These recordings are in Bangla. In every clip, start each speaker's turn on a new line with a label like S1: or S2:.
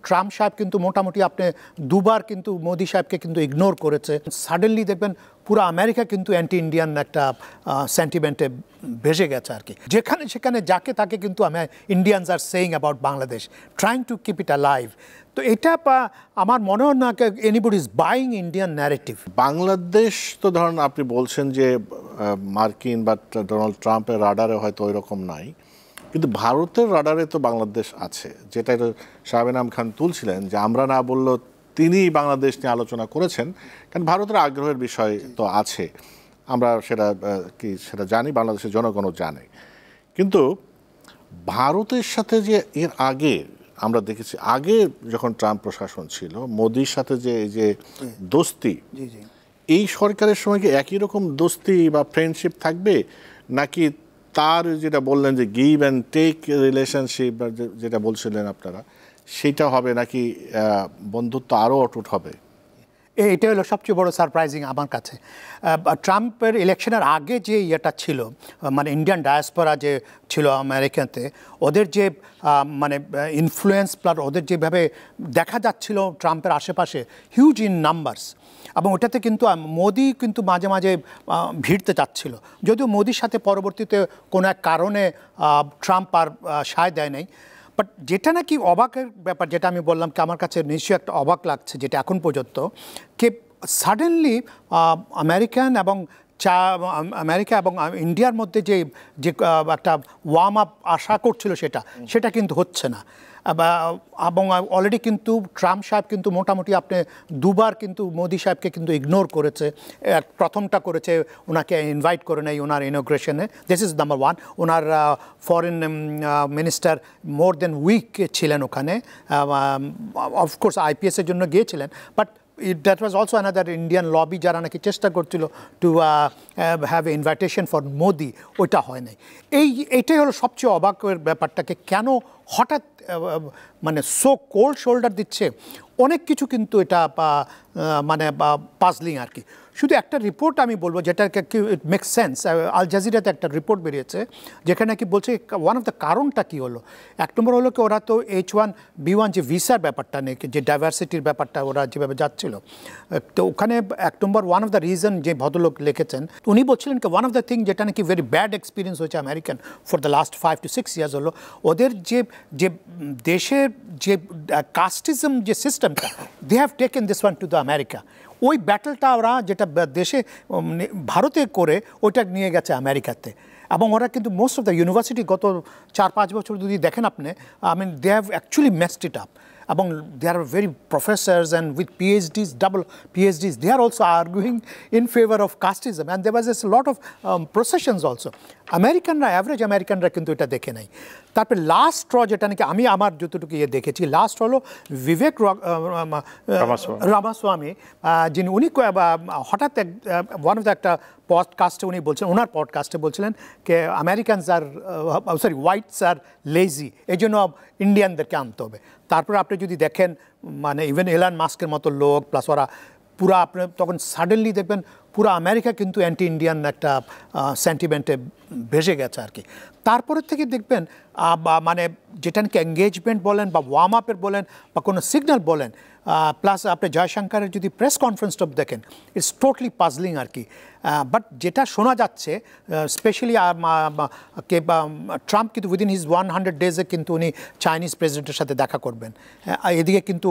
S1: ট্রাম্প সাহেব কিন্তু মোটামুটি আপনি দুবার কিন্তু মোদি সাহেবকে কিন্তু ইগনোর করেছে। সাডেনলি দেখবেন পুরো আমেরিকা কিন্তু অ্যান্টি ইন্ডিয়ান একটা সেন্টিমেন্টে ভেসে গেছে আর কি। যেখানে সেখানে যাকে তাকে কিন্তু Indians are saying about Bangladesh, trying to keep it alive. তো এটা আমার মনে হয় না anybody is buying Indian narrative.
S2: Bangladesh তো ধরুন আপনি বলছেন যে মার্কিন বা ডোনাল্ড ট্রাম্পের রাডারে হয়তো ওই রকম নাই, কিন্তু ভারতের রাডারে তো বাংলাদেশ আছে, যেটা শাহরিয়ার নাম খান তুলছিলেন যে আমরা না বললেও তিনি বাংলাদেশ নিয়ে আলোচনা করেছেন, কারণ ভারতের আগ্রহের বিষয় তো আছে, আমরা সেটা জানি, বাংলাদেশের জনগণও জানে। কিন্তু ভারতের সাথে যে এর আগে আমরা দেখেছি, আগে যখন ট্রাম্প প্রশাসন ছিল, মোদির সাথে যে এই যে দোস্তি, এই সরকারের সময় কি একই রকম দোস্তি বা ফ্রেন্ডশিপ থাকবে, নাকি তার যেটা বললেন যে গিভ অ্যান্ড টেক রিলেশনশিপ যেটা বলছিলেন আপনারা, সেটা হবে, নাকি বন্ধুত্ব আরও অটুট হবে?
S1: এটা হলো সবচেয়ে বড় সারপ্রাইজিং আমার কাছে। ট্রাম্পের ইলেকশনের আগে যে ইয়েটা ছিল, মানে ইন্ডিয়ান ডায়াসপোরা যে ছিল আমেরিকাতে, ওদের যে মানে ইনফ্লুয়েন্স প্লাস ওদের যেভাবে দেখা যাচ্ছিল ট্রাম্পের আশেপাশে, হিউজ ইন নাম্বারস, এবং ওটাতে কিন্তু মোদি কিন্তু মাঝে মাঝে ভিড়তে চাচ্ছিল, যদিও মোদির সাথে পরবর্তীতে কোনো এক কারণে ট্রাম্প আর সায় দেয় নাই। বাট যেটা নাকি অবাকের ব্যাপার, যেটা আমি বললাম কি আমার কাছে নিশ্চয়ই একটা অবাক লাগছে, যেটা এখন পর্যন্ত কে সাডেনলি আমেরিকা এবং ইন্ডিয়ার মধ্যে যে একটা ওয়ার্ম আপ আশা করছিল সেটা কিন্তু হচ্ছে না। এবং অলরেডি কিন্তু ট্রাম্প সাহেব কিন্তু মোটামুটি আপনি দুবার কিন্তু মোদি সাহেবকে কিন্তু ইগনোর করেছে। প্রথমটা করেছে, ওনাকে ইনভাইট করে নেই ওনার ইনোগ্রেশনে, দিস ইজ নাম্বার ওয়ান। ওনার foreign minister more than week ছিলেন ওখানে, অফকোর্স আইপিএসের জন্য গিয়েছিলেন, but that was also another Indian lobby যারা নাকি চেষ্টা করছিল to have a invitation for Modi, ওইটা হয় নাই। এইটাই হলো সবচেয়ে অবাকের ব্যাপারটাকে কেন হঠাৎ মানে সো কোল্ড শোল্ডার দিচ্ছে। অনেক কিছু কিন্তু এটা মানে পাজলিং আর কি। শুধু একটা রিপোর্ট আমি বলবো যেটাকে ইট মেক্স সেন্স, আল জাজিরাতে একটা রিপোর্ট বেরিয়েছে যেখানে কি বলছে ওয়ান অফ দ্য কারণটা কী হলো। এক নম্বর হলো কি ওরা তো H1B1 যে ভিসার ব্যাপারটা নেই, যে ডাইভার্সিটির ব্যাপারটা ওরা যেভাবে যাচ্ছিল, তো ওখানে এক নম্বর ওয়ান অফ দ্য রিজন যে ভদ্রলোক লিখেছেন, উনি বলছিলেন কি ওয়ান অফ দ্য থিং যেটা নাকি ভেরি ব্যাড এক্সপিরিয়েন্স হয়েছে American for the last 5 to 6 years হলো ওদের যে দেশের যে কাস্টিজম যে সিস্টেমটা, they have taken this one to the America. ওই ব্যাটেলটা ওরা যেটা দেশে ভারতে করে ওইটা নিয়ে গেছে আমেরিকাতে, এবং ওরা কিন্তু মোস্ট অফ দ্য ইউনিভার্সিটি গত 4-5 বছর যদি দেখেন আপনি, I mean they have actually messed it up, এবং they are very professors and with PhDs, double PhDs, they are also arguing in favour of casteism, and there was a lot of processions also. Average আমেরিকানরা কিন্তু এটা দেখে নাই। তারপরে লাস্ট স্ট্র যেটা নাকি আমি আমার যতটুকু দেখেছি, লাস্ট হলো বিবেক রামাস্বামী, যিনি উনি হঠাৎ ওয়ান অফ দ্য একটা পডকাস্টে উনি বলছেন, ওনার পডকাস্টে বলছিলেন যে আমেরিকানস আর হোয়াইটস আর লেজি, এই জন্য ইন্ডিয়ানদেরকে আনতে হবে। তারপরে আপনি যদি দেখেন মানে ইভেন এলান মাস্কের মতো লোক প্লাস ওরা পুরা, আপনি তখন সাডেনলি দেখবেন পুরো আমেরিকা কিন্তু অ্যান্টি ইন্ডিয়ান একটা সেন্টিমেন্টে ভেসে গেছে আর কি। তারপরে থেকে দেখবেন মানে যেটা নাকি এঙ্গেজমেন্ট বলেন বা ওয়ার্ম আপের বলেন বা কোনো সিগন্যাল বলেন, প্লাস আপনি জয়শঙ্করের যদি প্রেস কনফারেন্সটা দেখেন, ইটস টোটালি পাজলিং আর কি। বাট যেটা শোনা যাচ্ছে স্পেশালি ট্রাম্প কিন্তু উইদিন হিজ 100 ডেজে কিন্তু উনি চাইনিজ প্রেসিডেন্টের সাথে দেখা করবেন। এদিকে কিন্তু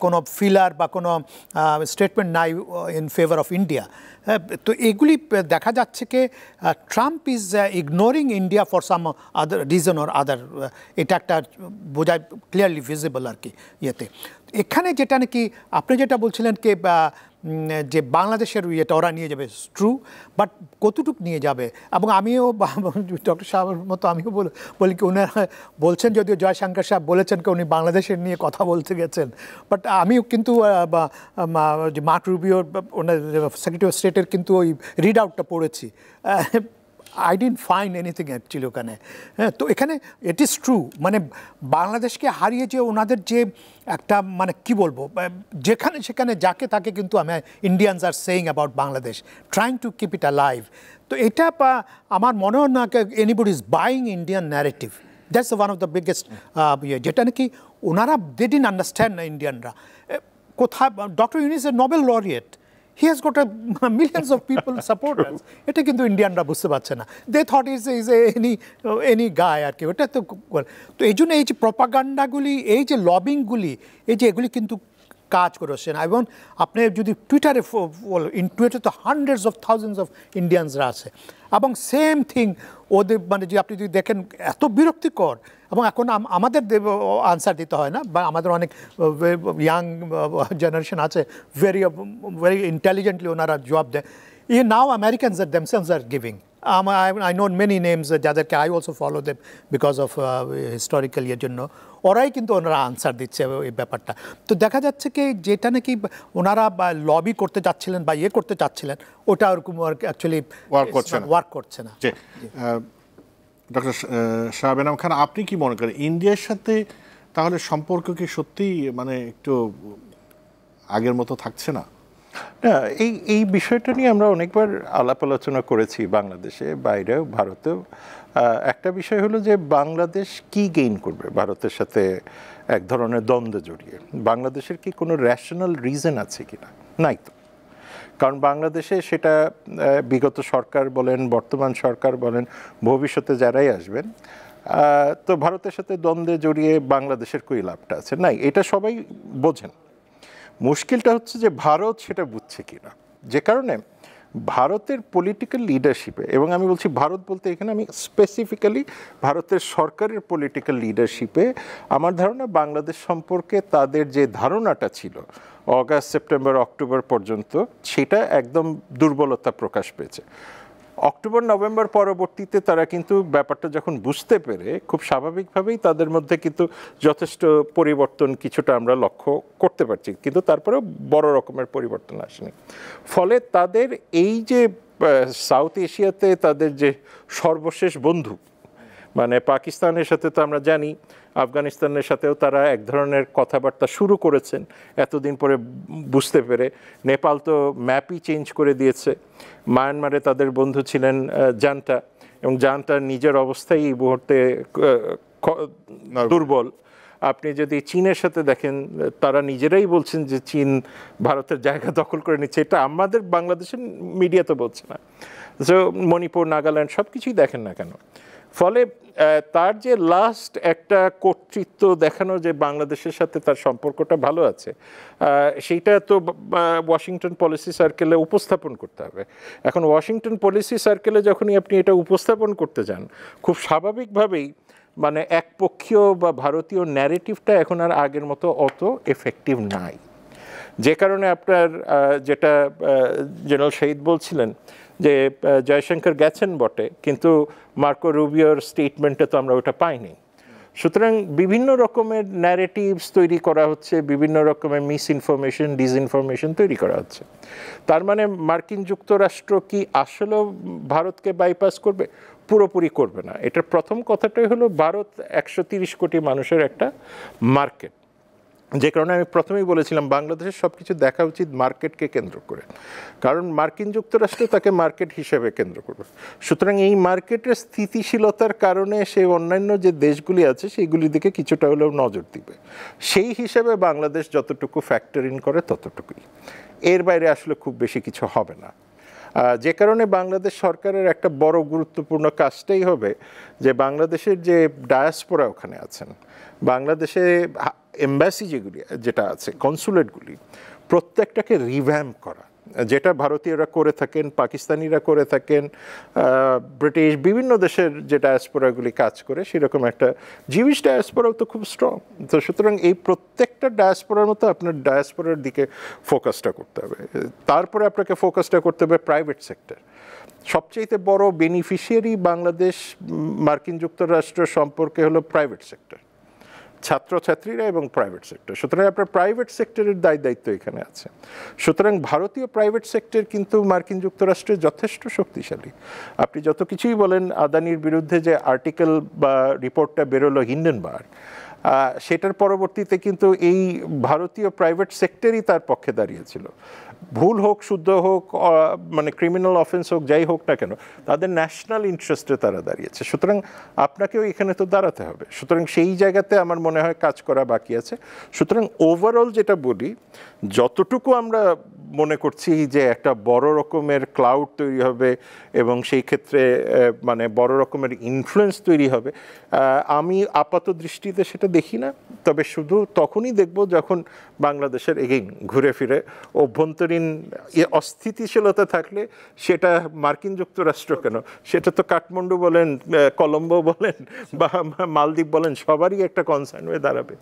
S1: কোনো ফিলার বা কোনো স্টেটমেন্ট নাই ইন ফেভার অফ ইন্ডিয়া। তো এগুলি দেখা যাচ্ছে কি Trump is ignoring India for some other reason or other, এটা একটা বোঝায় ক্লিয়ারলি ভিজিবল আর কি ইয়েতে। এখানে যেটা নাকি আপনি যেটা বলছিলেন কি যে বাংলাদেশের ইয়েটা ওরা নিয়ে যাবে, ট্রু, বাট কতটুকু নিয়ে যাবে। এবং আমিও ডক্টর সাহেবের মতো আমিও বলি কি ওনারা বলছেন, যদিও জয়শঙ্কর সাহেব বলেছেন কি উনি বাংলাদেশের নিয়ে কথা বলতে গেছেন, বাট আমিও কিন্তু mark Rubio owner secretary of স্টেটের কিন্তু ওই রিড আউটটা পড়েছি। I didn't find anything actually ওখানে। হ্যাঁ, তো এখানে ইট ইজ ট্রু, মানে বাংলাদেশকে হারিয়ে যে ওনাদের যে একটা মানে কি বলবো, যেখানে সেখানে যাকে তাকে কিন্তু Indians are saying about Bangladesh, trying to keep it alive. তো এটা আমার মনে হয় না anybody is buying Indian narrative. That's one of the biggest ইয়ে, যেটা নাকি ওনারা দে ডিডন্ট আন্ডারস্ট্যান্ড ইন্ডিয়ানরা কোথায় doctor Yunus A Nobel laureate he has got millions of people supporters এটা কিন্তু ইন্ডিয়ানরা বুঝতে পারছে না দে থট ইজ এনি গায় আর কি ওটা তো এই জন্য এই যে প্রপাগান্ডাগুলি এই যে লবিংগুলি এই যে এগুলি কিন্তু কাজ করেছেন এবং আপনি যদি টুইটারে ইন টুইটারে তো হান্ড্রেডস অফ থাউজেন্ডস অফ ইন্ডিয়ানসরা আছে এবং সেম থিং ওদের মানে যে আপনি যদি দেখেন এত বিরক্তিকর এবং এখন আমাদের আনসার দিতে হয় না বা আমাদের অনেক ইয়াং জেনারেশন আছে ভেরি ইন্টেলিজেন্টলি ওনারা জবাব দেয় now Americans are themselves are giving I know many names যাদেরকে I also follow them because of historical ইয়ের জন্য ওরাই কিন্তু ওনারা আনসার দিচ্ছে এই ব্যাপারটা তো দেখা যাচ্ছে কি যেটা নাকি ওনারা লবি করতে যাচ্ছিলেন বা ইয়ে করতে চাচ্ছিলেন ওটা ওরকম অ্যাকচুয়ালি ওয়ার্ক করছে না
S2: ডক্টর শাহাব খান আপনি কি মনে করেন ইন্ডিয়ার সাথে তাহলে সম্পর্ক কি সত্যিই মানে একটু আগের মতো থাকছে না
S3: না এই বিষয়টা নিয়ে আমরা অনেকবার আলাপ আলোচনা করেছি বাংলাদেশে বাইরেও ভারতেও একটা বিষয় হলো যে বাংলাদেশ কি গেইন করবে ভারতের সাথে এক ধরনের দ্বন্দ্ব জড়িয়ে বাংলাদেশের কি কোনো র্যাশনাল রিজন আছে কিনা নাই তো কারণ বাংলাদেশে সেটা বিগত সরকার বলেন বর্তমান সরকার বলেন ভবিষ্যতে যারাই আসবেন তো ভারতের সাথে দ্বন্দ্বে জড়িয়ে বাংলাদেশের কই লাভটা আছে নাই এটা সবাই বোঝেন মুশকিলটা হচ্ছে যে ভারত সেটা বুঝছে কিনা যে কারণে ভারতের পলিটিক্যাল লিডারশিপে এবং আমি বলছি ভারত বলতে এখানে আমি স্পেসিফিক্যালি ভারতের সরকারের পলিটিক্যাল লিডারশিপে আমার ধারণা বাংলাদেশ সম্পর্কে তাদের যে ধারণাটা ছিল অগাস্ট সেপ্টেম্বর অক্টোবর পর্যন্ত সেটা একদম দুর্বলতা প্রকাশ পেয়েছে অক্টোবর নভেম্বর পরবর্তীতে তারা কিন্তু ব্যাপারটা যখন বুঝতে পেরে খুব স্বাভাবিকভাবেই তাদের মধ্যে কিন্তু যথেষ্ট পরিবর্তন কিছুটা আমরা লক্ষ্য করতে পারছি কিন্তু তারপরেও বড় রকমের পরিবর্তন আসেনি ফলে তাদের এই যে সাউথ এশিয়াতে তাদের যে সর্বশেষ বন্ধু মানে পাকিস্তানের সাথে তো আমরা জানি আফগানিস্তানের সাথেও তারা এক ধরনের কথাবার্তা শুরু করেছেন এতদিন পরে বুঝতে পেরে নেপাল তো ম্যাপই চেঞ্জ করে দিয়েছে মায়ানমারে তাদের বন্ধু ছিলেন জান্টা এবং জান্টার নিজের অবস্থায় এই মুহূর্তে দুর্বল আপনি যদি চীনের সাথে দেখেন তারা নিজেরাই বলছেন যে চীন ভারতের জায়গা দখল করে নিচ্ছে এটা আমাদের বাংলাদেশের মিডিয়া তো বলছে না সো মণিপুর নাগাল্যান্ড সব কিছুই দেখেন না কেন ফলে তার যে লাস্ট একটা কর্তৃত্ব দেখানো যে বাংলাদেশের সাথে তার সম্পর্কটা ভালো আছে সেইটা তো ওয়াশিংটন পলিসি সার্কেলে উপস্থাপন করতে হবে এখন ওয়াশিংটন পলিসি সার্কেলে যখনই আপনি এটা উপস্থাপন করতে যান খুব স্বাভাবিকভাবেই মানে একপক্ষীয় বা ভারতীয় ন্যারেটিভটা এখন আর আগের মতো অত এফেক্টিভ নাই যে কারণে আপনার যেটা জেনারেল শহীদ বলছিলেন যে জয়শঙ্কর গেছেন বটে কিন্তু মার্কো রুবিওর স্টেটমেন্টে তো আমরা ওটা পাইনি সুতরাং বিভিন্ন রকমের ন্যারেটিভস তৈরি করা হচ্ছে বিভিন্ন রকমের মিস ইনফরমেশন ডিসইনফরমেশন তৈরি করা হচ্ছে তার মানে মার্কিন যুক্তরাষ্ট্র কি আসলেও ভারতকে বাইপাস করবে পুরোপুরি করবে না এটার প্রথম কথাটাই হলো ভারত 130 কোটি মানুষের একটা মার্কেট যে কারণে আমি প্রথমেই বলেছিলাম বাংলাদেশের সব কিছু দেখা উচিত মার্কেটকে কেন্দ্র করে কারণ মার্কিন যুক্তরাষ্ট্র তাকে মার্কেট হিসেবে কেন্দ্র করবে সুতরাং এই মার্কেটের স্থিতিশীলতার কারণে সে অন্যান্য যে দেশগুলি আছে সেইগুলির দিকে কিছুটা হলেও নজর দিবে সেই হিসেবে বাংলাদেশ যতটুকু ফ্যাক্টর ইন করে ততটুকুই এর বাইরে আসলে খুব বেশি কিছু হবে না যে কারণে বাংলাদেশ সরকারের একটা বড় গুরুত্বপূর্ণ কাজটাই হবে যে বাংলাদেশের যে ডায়াসপোরা ওখানে আছেন বাংলাদেশে এম্বাসি যেটা আছে কনসুলেটগুলি প্রত্যেকটাকে রিভ্যাম্প করা যেটা ভারতীয়রা করে থাকেন পাকিস্তানিরা করে থাকেন ব্রিটিশ বিভিন্ন দেশের যে ডায়াসপোরাগুলি কাজ করে সেরকম একটা জিউস ডায়াসপোরাও তো খুব স্ট্রং তো সুতরাং এই প্রত্যেকটা ডায়াসপোরার মতো আপনার ডায়াসপোরার দিকে ফোকাসটা করতে হবে তারপরে আপনাকে ফোকাসটা করতে হবে প্রাইভেট সেক্টর সবচেয়ে বড় বেনিফিশিয়ারি বাংলাদেশ মার্কিন যুক্তরাষ্ট্র সম্পর্কে হলো প্রাইভেট সেক্টর ছাত্রছাত্রীরা এবং প্রাইভেট সেক্টর সুতরাং আপনার প্রাইভেট সেক্টরের দায়িত্ব এখানে আছে সুতরাং ভারতীয় প্রাইভেট সেক্টর কিন্তু মার্কিন যুক্তরাষ্ট্রে যথেষ্ট শক্তিশালী আপনি যত কিছুই বলেন আদানির বিরুদ্ধে যে আর্টিকেল বা রিপোর্টটা বেরোলো হিন্ডেনবার্গ সেটার পরবর্তীতে কিন্তু এই ভারতীয় প্রাইভেট সেক্টরই তার পক্ষে দাঁড়িয়েছিল। ভুল হোক, শুদ্ধ হোক, মানে ক্রিমিনাল অফেন্স হোক, যাই হোক না কেন, তাদের ন্যাশনাল ইন্টারেস্টে তারা দাঁড়িয়েছে। সুতরাং আপনাকেও এখানে তো দাঁড়াতে হবে। সুতরাং সেই জায়গাতে আমার মনে হয় কাজ করা বাকি আছে। সুতরাং ওভারঅল যেটা বলি, যতটুকু আমরা মনে করছি যে একটা বড় রকমের ক্লাউড তৈরি হবে এবং সেই ক্ষেত্রে মানে বড় রকমের ইনফ্লুয়েন্স তৈরি হবে, আমি আপাত দৃষ্টিতে সেটা দেখি না। তবে শুধু তখনই দেখব যখন বাংলাদেশের এগেইন ঘুরে ফিরে অভ্যন্তরীণ অস্থিতিশীলতা থাকলে, সেটা মার্কিন যুক্তরাষ্ট্র কেন, সেটা তো কাঠমান্ডু বলেন, কলম্বো বলেন বা মালদ্বীপ বলেন, সবারই একটা কনসার্ন হয়ে দাঁড়াবে।